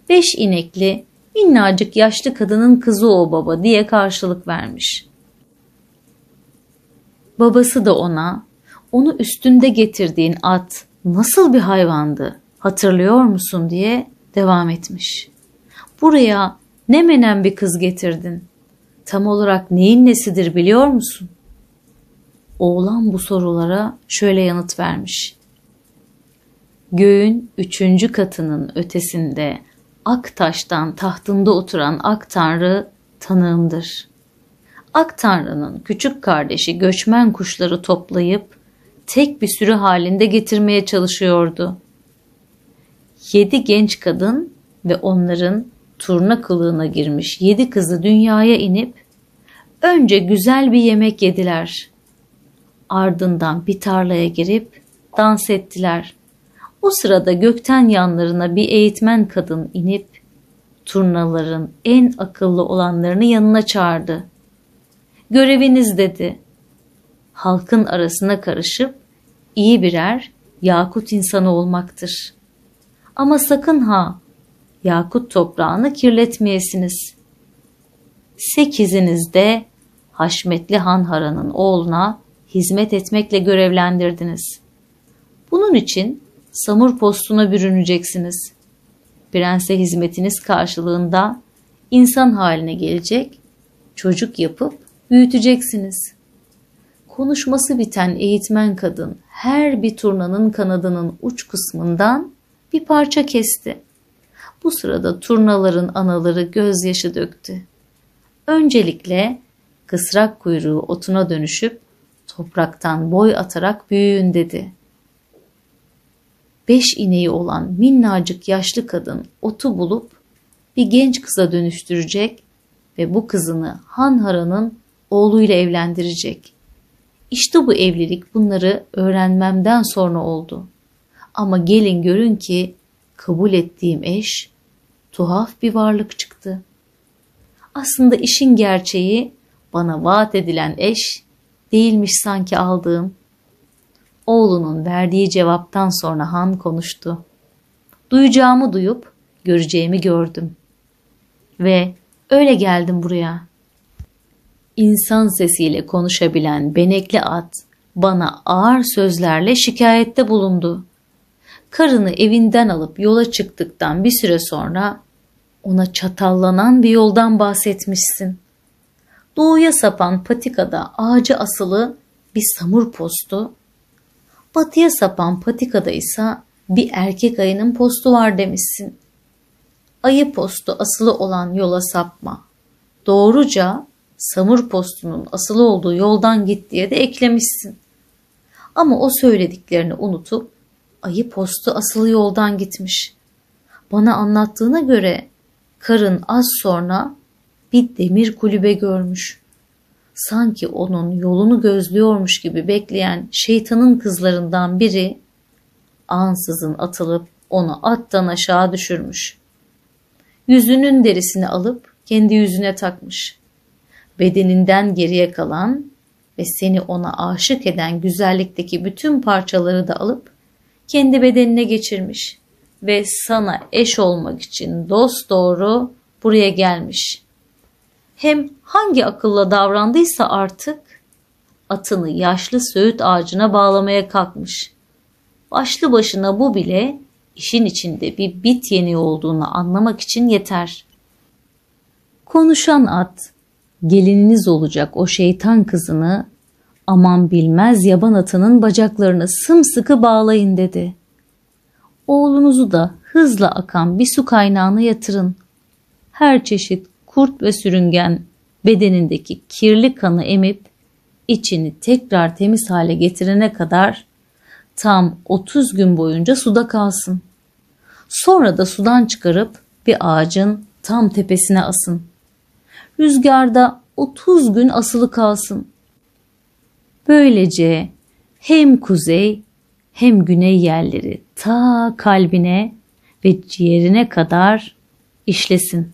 5 inekli minnacık yaşlı kadının kızı o baba diye karşılık vermiş. Babası da onu üstünde getirdiğin at nasıl bir hayvandı hatırlıyor musun diye devam etmiş. Buraya ne menen bir kız getirdin? Tam olarak neyin nesidir biliyor musun? Oğlan bu sorulara şöyle yanıt vermiş. Göğün 3. katının ötesinde ak taştan tahtında oturan Ak Tanrı tanığımdır. Ak Tanrı'nın küçük kardeşi göçmen kuşları toplayıp tek bir sürü halinde getirmeye çalışıyordu. 7 genç kadın ve onların turna kılığına girmiş 7 kızı dünyaya inip önce güzel bir yemek yediler. Ardından bir tarlaya girip dans ettiler. O sırada gökten yanlarına bir eğitmen kadın inip turnaların en akıllı olanlarını yanına çağırdı. Göreviniz dedi. Halkın arasına karışıp iyi birer yakut insanı olmaktır. Ama sakın ha yakut toprağını kirletmeyesiniz. 8'iniz de Haşmetli Hanhara'nın oğluna hizmet etmekle görevlendirdiniz. Bunun için samur postuna bürüneceksiniz. Prense hizmetiniz karşılığında insan haline gelecek, çocuk yapıp büyüteceksiniz. Konuşması biten eğitmen kadın her bir turnanın kanadının uç kısmından bir parça kesti. Bu sırada turnaların anaları gözyaşı döktü. Öncelikle kısrak kuyruğu otuna dönüşüp topraktan boy atarak büyüyün dedi. 5 ineği olan minnacık yaşlı kadın otu bulup bir genç kıza dönüştürecek ve bu kızını Hanhara'nın oğluyla evlendirecek. İşte bu evlilik bunları öğrenmemden sonra oldu. Ama gelin görün ki kabul ettiğim eş tuhaf bir varlık çıktı. Aslında işin gerçeği bana vaat edilen eş değilmiş sanki aldığım. Oğlunun verdiği cevaptan sonra Han konuştu. Duyacağımı duyup göreceğimi gördüm. Ve öyle geldim buraya. İnsan sesiyle konuşabilen benekli at bana ağır sözlerle şikayette bulundu. Karını evinden alıp yola çıktıktan bir süre sonra ona çatallanan bir yoldan bahsetmişsin. Doğuya sapan patikada ağacı asılı bir samur postu, batıya sapan patikada ise bir erkek ayının postu var demişsin. Ayı postu asılı olan yola sapma. Doğruca samur postunun asılı olduğu yoldan git diye de eklemişsin. Ama o söylediklerini unutup ayı postu asılı yoldan gitmiş. Bana anlattığına göre karın az sonra bir demir kulübe görmüş. Sanki onun yolunu gözlüyormuş gibi bekleyen şeytanın kızlarından biri ansızın atılıp onu attan aşağı düşürmüş. Yüzünün derisini alıp kendi yüzüne takmış. Bedeninden geriye kalan ve seni ona aşık eden güzellikteki bütün parçaları da alıp kendi bedenine geçirmiş ve sana eş olmak için dosdoğru buraya gelmiş. Hem hangi akılla davrandıysa artık atını yaşlı söğüt ağacına bağlamaya kalkmış. Başlı başına bu bile işin içinde bir bit yeniği olduğunu anlamak için yeter. Konuşan at, gelininiz olacak o şeytan kızını aman bilmez yaban atının bacaklarını sımsıkı bağlayın dedi. Oğlunuzu da hızla akan bir su kaynağına yatırın. Her çeşit kurt ve sürüngen bedenindeki kirli kanı emip içini tekrar temiz hale getirene kadar tam 30 gün boyunca suda kalsın. Sonra da sudan çıkarıp bir ağacın tam tepesine asın. Rüzgarda 30 gün asılı kalsın. Böylece hem kuzey hem güney yerleri ta kalbine ve ciğerine kadar işlesin.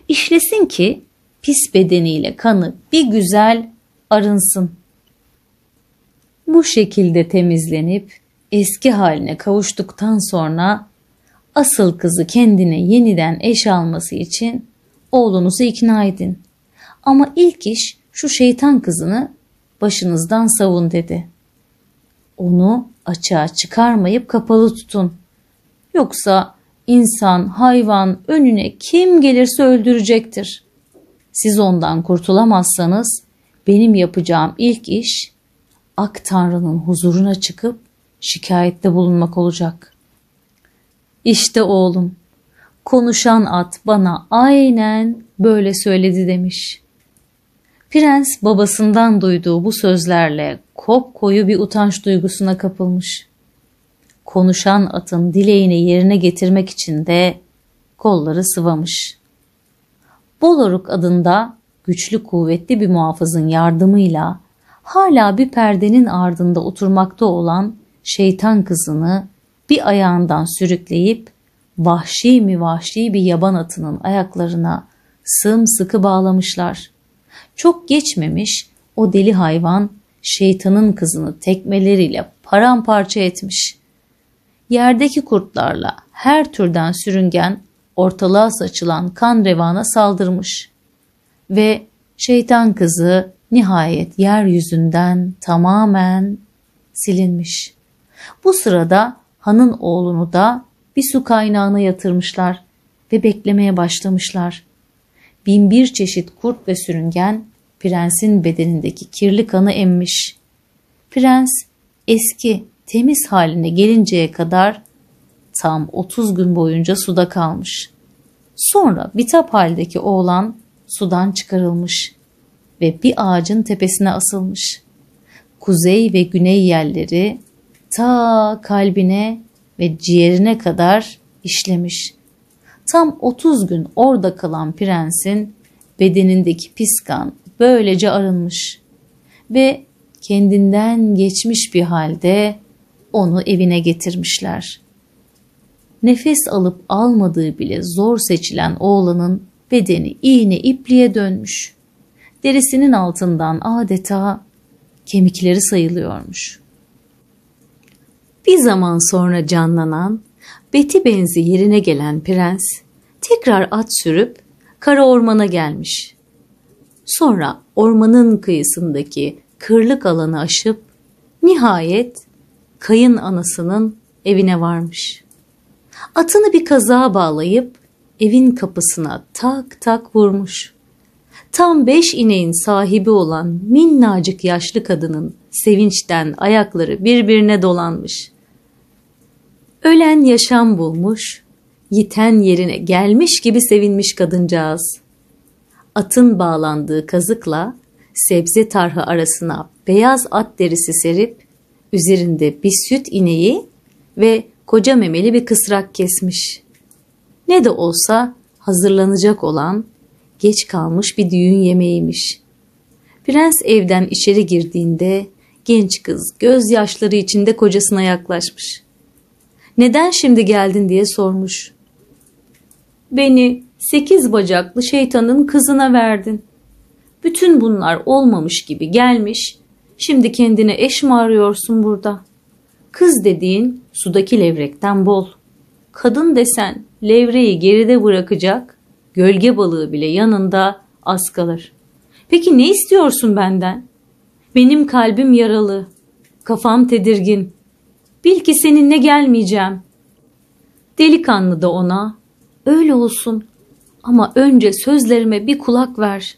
İşlesin ki pis bedeniyle kanı bir güzel arınsın. Bu şekilde temizlenip eski haline kavuştuktan sonra asıl kızı kendine yeniden eş alması için oğlunuzu ikna edin. Ama ilk iş şu şeytan kızını başınızdan savun dedi. Onu açığa çıkarmayıp kapalı tutun. Yoksa insan, hayvan önüne kim gelirse öldürecektir. Siz ondan kurtulamazsanız benim yapacağım ilk iş Ak Tanrı'nın huzuruna çıkıp şikayette bulunmak olacak. İşte oğlum, konuşan at bana aynen böyle söyledi demiş. Prens babasından duyduğu bu sözlerle kopkoyu bir utanç duygusuna kapılmış. Konuşan atın dileğini yerine getirmek için de kolları sıvamış. Boloruk adında güçlü kuvvetli bir muhafızın yardımıyla hala bir perdenin ardında oturmakta olan şeytan kızını bir ayağından sürükleyip vahşi mi vahşi bir yaban atının ayaklarına sımsıkı bağlamışlar. Çok geçmemiş o deli hayvan şeytanın kızını tekmeleriyle paramparça etmiş. Yerdeki kurtlarla her türden sürüngen ortalığa saçılan kan revana saldırmış. Ve şeytan kızı nihayet yeryüzünden tamamen silinmiş. Bu sırada hanın oğlunu da bir su kaynağına yatırmışlar ve beklemeye başlamışlar. Bin bir çeşit kurt ve sürüngen prensin bedenindeki kirli kanı emmiş. Prens eski temiz haline gelinceye kadar tam 30 gün boyunca suda kalmış. Sonra bitap haldeki oğlan sudan çıkarılmış ve bir ağacın tepesine asılmış. Kuzey ve güney yerleri ta kalbine ve ciğerine kadar işlemiş. Tam 30 gün orada kalan prensin bedenindeki pis kan böylece arınmış ve kendinden geçmiş bir halde onu evine getirmişler. Nefes alıp almadığı bile zor seçilen oğlanın bedeni iğne ipliğe dönmüş. Derisinin altından adeta kemikleri sayılıyormuş. Bir zaman sonra canlanan, beti benzi yerine gelen prens tekrar at sürüp kara ormana gelmiş. Sonra ormanın kıyısındaki kırlık alanı aşıp nihayet kayın anasının evine varmış. Atını bir kazığa bağlayıp evin kapısına tak tak vurmuş. Tam 5 ineğin sahibi olan minnacık yaşlı kadının sevinçten ayakları birbirine dolanmış. Ölen yaşam bulmuş, yiten yerine gelmiş gibi sevinmiş kadıncağız. Atın bağlandığı kazıkla sebze tarhı arasına beyaz at derisi serip üzerinde bir süt ineği ve koca memeli bir kısrak kesmiş. Ne de olsa hazırlanacak olan geç kalmış bir düğün yemeğiymiş. Prens evden içeri girdiğinde genç kız gözyaşları içinde kocasına yaklaşmış. "Neden şimdi geldin?" diye sormuş. "Beni 8 bacaklı şeytanın kızına verdin. Bütün bunlar olmamış gibi gelmiş, şimdi kendine eş mi arıyorsun burada? Kız dediğin sudaki levrekten bol. Kadın desen levreyi geride bırakacak, gölge balığı bile yanında az kalır. Peki ne istiyorsun benden? Benim kalbim yaralı, kafam tedirgin. Bil ki seninle gelmeyeceğim." Delikanlı da ona, "Öyle olsun ama önce sözlerime bir kulak ver.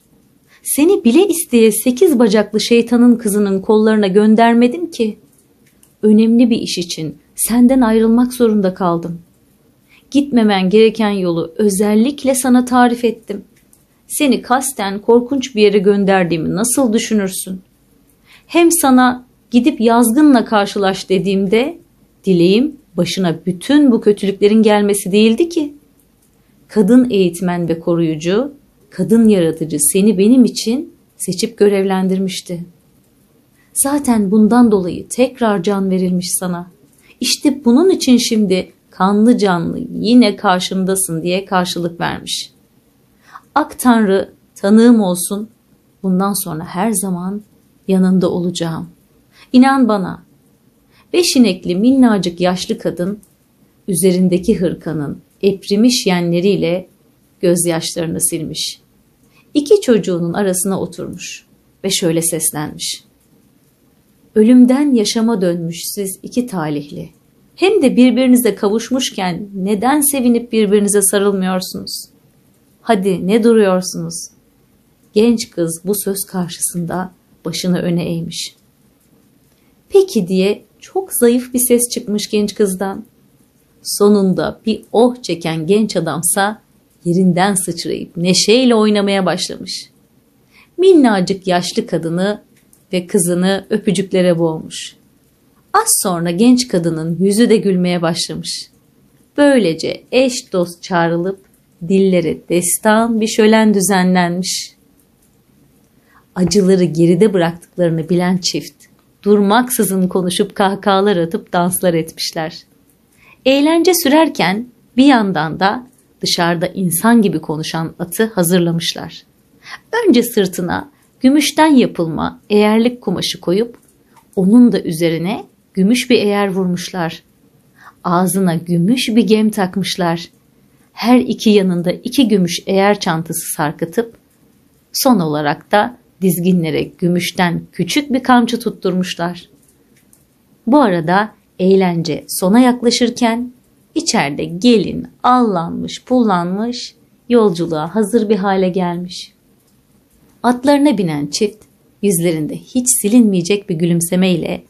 Seni bile isteye 8 bacaklı şeytanın kızının kollarına göndermedim ki. Önemli bir iş için senden ayrılmak zorunda kaldım. Gitmemen gereken yolu özellikle sana tarif ettim. Seni kasten korkunç bir yere gönderdiğimi nasıl düşünürsün? Hem sana gidip yazgınla karşılaş dediğimde dileğim başına bütün bu kötülüklerin gelmesi değildi ki. Kadın eğitmen ve koruyucu, kadın yaratıcı seni benim için seçip görevlendirmişti. Zaten bundan dolayı tekrar can verilmiş sana. İşte bunun için şimdi kanlı canlı yine karşımdasın" diye karşılık vermiş. "Ak Tanrı tanığım olsun, bundan sonra her zaman yanında olacağım. İnan bana." 5 inekli minnacık yaşlı kadın üzerindeki hırkanın eprimiş yenleriyle gözyaşlarını silmiş. 2 çocuğunun arasına oturmuş ve şöyle seslenmiş. "Ölümden yaşama dönmüş siz 2 talihli. Hem de birbirinize kavuşmuşken neden sevinip birbirinize sarılmıyorsunuz? Hadi ne duruyorsunuz?" Genç kız bu söz karşısında başını öne eğmiş. "Peki" diye çok zayıf bir ses çıkmış genç kızdan. Sonunda bir oh çeken genç adamsa yerinden sıçrayıp neşeyle oynamaya başlamış. Minnacık yaşlı kadını ve kızını öpücüklere boğmuş. Az sonra genç kadının yüzü de gülmeye başlamış. Böylece eş dost çağrılıp dillere destan bir şölen düzenlenmiş. Acıları geride bıraktıklarını bilen çift durmaksızın konuşup kahkahalar atıp danslar etmişler. Eğlence sürerken bir yandan da dışarıda insan gibi konuşan atı hazırlamışlar. Önce sırtına gümüşten yapılma eğerlik kumaşı koyup onun da üzerine gümüş bir eğer vurmuşlar. Ağzına gümüş bir gem takmışlar. Her 2 yanında 2 gümüş eğer çantası sarkıtıp son olarak da dizginlere gümüşten küçük bir kamçı tutturmuşlar. Bu arada eğlence sona yaklaşırken içeride gelin allanmış pullanmış yolculuğa hazır bir hale gelmiş. Atlarına binen çift yüzlerinde hiç silinmeyecek bir gülümsemeyle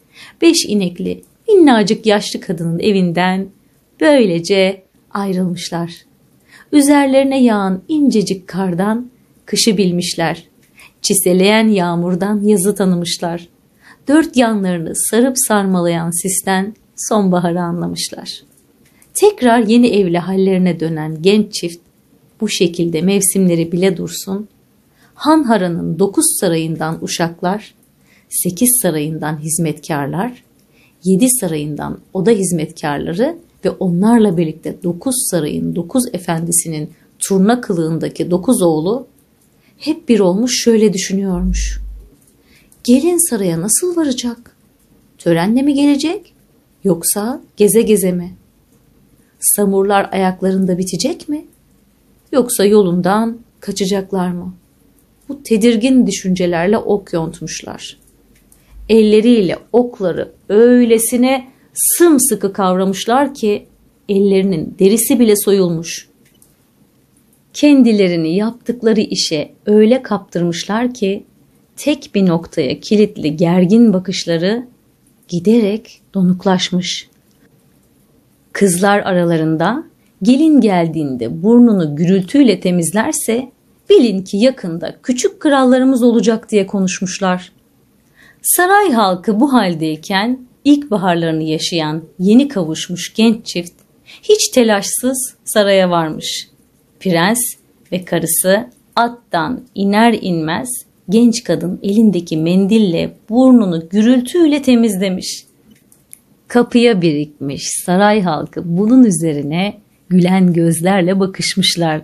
5 inekli minnacık yaşlı kadının evinden böylece ayrılmışlar. Üzerlerine yağan incecik kardan kışı bilmişler. Çiseleyen yağmurdan yazı tanımışlar. 4 yanlarını sarıp sarmalayan sisten sonbaharı anlamışlar. Tekrar yeni evli hallerine dönen genç çift bu şekilde mevsimleri bile dursun, Han Haran'ın 9 sarayından uşaklar, 8 sarayından hizmetkarlar, 7 sarayından oda hizmetkarları ve onlarla birlikte 9 sarayın 9 efendisinin turna kılığındaki 9 oğlu hep bir olmuş şöyle düşünüyormuş. Gelin saraya nasıl varacak? Törenle mi gelecek? Yoksa geze geze mi? Samurlar ayaklarında bitecek mi? Yoksa yolundan kaçacaklar mı? Bu tedirgin düşüncelerle ok yontmuşlar. Elleriyle okları öylesine sımsıkı kavramışlar ki ellerinin derisi bile soyulmuş. Kendilerini yaptıkları işe öyle kaptırmışlar ki tek bir noktaya kilitli gergin bakışları giderek donuklaşmış. Kızlar aralarında gelin geldiğinde burnunu gürültüyle temizlerse bilin ki yakında küçük krallarımız olacak diye konuşmuşlar. Saray halkı bu haldeyken ilkbaharlarını yaşayan yeni kavuşmuş genç çift hiç telaşsız saraya varmış. Prens ve karısı attan iner inmez genç kadın elindeki mendille burnunu gürültüyle temizlemiş. Kapıya birikmiş saray halkı bunun üzerine gülen gözlerle bakışmışlar.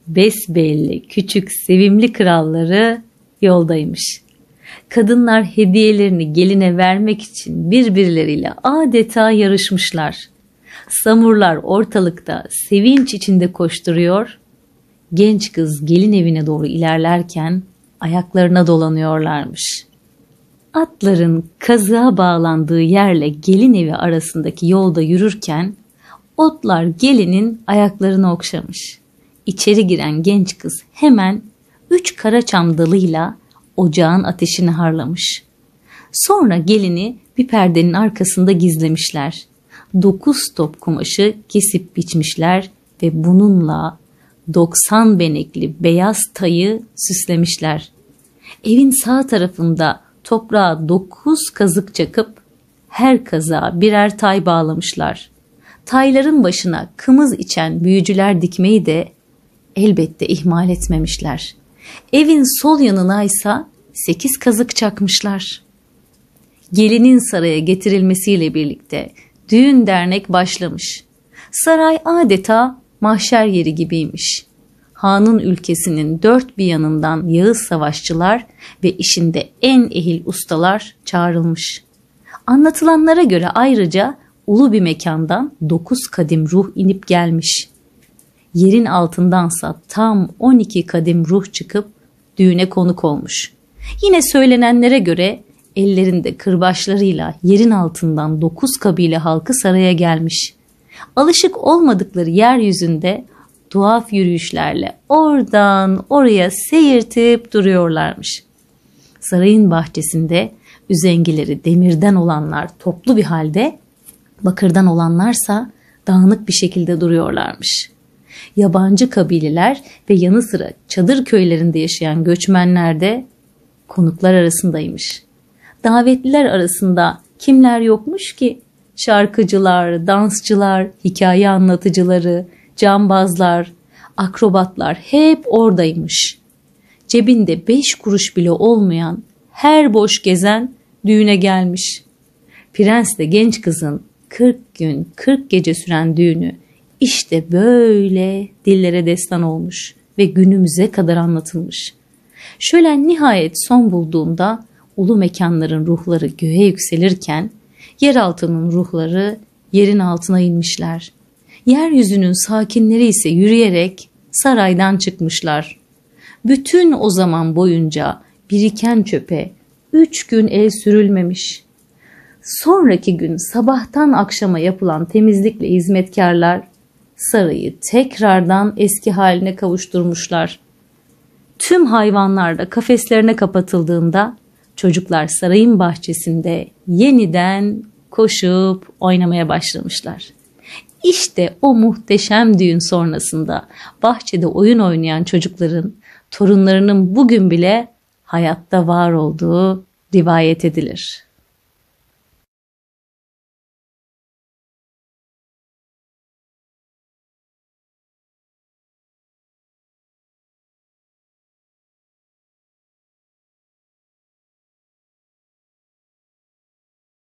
Besbelli küçük sevimli kralları yoldaymış. Kadınlar hediyelerini geline vermek için birbirleriyle adeta yarışmışlar. Samurlar ortalıkta sevinç içinde koşturuyor. Genç kız gelin evine doğru ilerlerken ayaklarına dolanıyorlarmış. Atların kazığa bağlandığı yerle gelin evi arasındaki yolda yürürken otlar gelinin ayaklarını okşamış. İçeri giren genç kız hemen 3 karaçam dalıyla ocağın ateşini harlamış. Sonra gelini bir perdenin arkasında gizlemişler. 9 top kumaşı kesip biçmişler ve bununla 90 benekli beyaz tayı süslemişler. Evin sağ tarafında toprağa 9 kazık çakıp her kazığa birer tay bağlamışlar. Tayların başına kımız içen büyücüler dikmeyi de elbette ihmal etmemişler. Evin sol yanına ise 8 kazık çakmışlar. Gelinin saraya getirilmesiyle birlikte düğün dernek başlamış. Saray adeta mahşer yeri gibiymiş. Han'ın ülkesinin dört bir yanından Yağız savaşçılar ve işinde en ehil ustalar çağrılmış. Anlatılanlara göre ayrıca ulu bir mekandan 9 kadim ruh inip gelmiş. Yerin altındansa tam 12 kadim ruh çıkıp düğüne konuk olmuş. Yine söylenenlere göre ellerinde kırbaçlarıyla yerin altından 9 kabile halkı saraya gelmiş. Alışık olmadıkları yeryüzünde tuhaf yürüyüşlerle oradan oraya seyirtip duruyorlarmış. Sarayın bahçesinde üzengileri demirden olanlar toplu bir halde, bakırdan olanlarsa dağınık bir şekilde duruyorlarmış. Yabancı kabileler ve yanı sıra çadır köylerinde yaşayan göçmenler de konuklar arasındaymış. Davetliler arasında kimler yokmuş ki? Şarkıcılar, dansçılar, hikaye anlatıcıları, cambazlar, akrobatlar hep oradaymış. Cebinde 5 kuruş bile olmayan her boş gezen düğüne gelmiş. Prens de genç kızın 40 gün 40 gece süren düğünü işte böyle dillere destan olmuş ve günümüze kadar anlatılmış. Şölen nihayet son bulduğunda ulu mekanların ruhları göğe yükselirken yeraltının ruhları yerin altına inmişler. Yeryüzünün sakinleri ise yürüyerek saraydan çıkmışlar. Bütün o zaman boyunca biriken çöpe 3 gün el sürülmemiş. Sonraki gün sabahtan akşama yapılan temizlikle hizmetkarlar sarayı tekrardan eski haline kavuşturmuşlar. Tüm hayvanlar da kafeslerine kapatıldığında çocuklar sarayın bahçesinde yeniden koşup oynamaya başlamışlar. İşte o muhteşem düğün sonrasında bahçede oyun oynayan çocukların torunlarının bugün bile hayatta var olduğu rivayet edilir.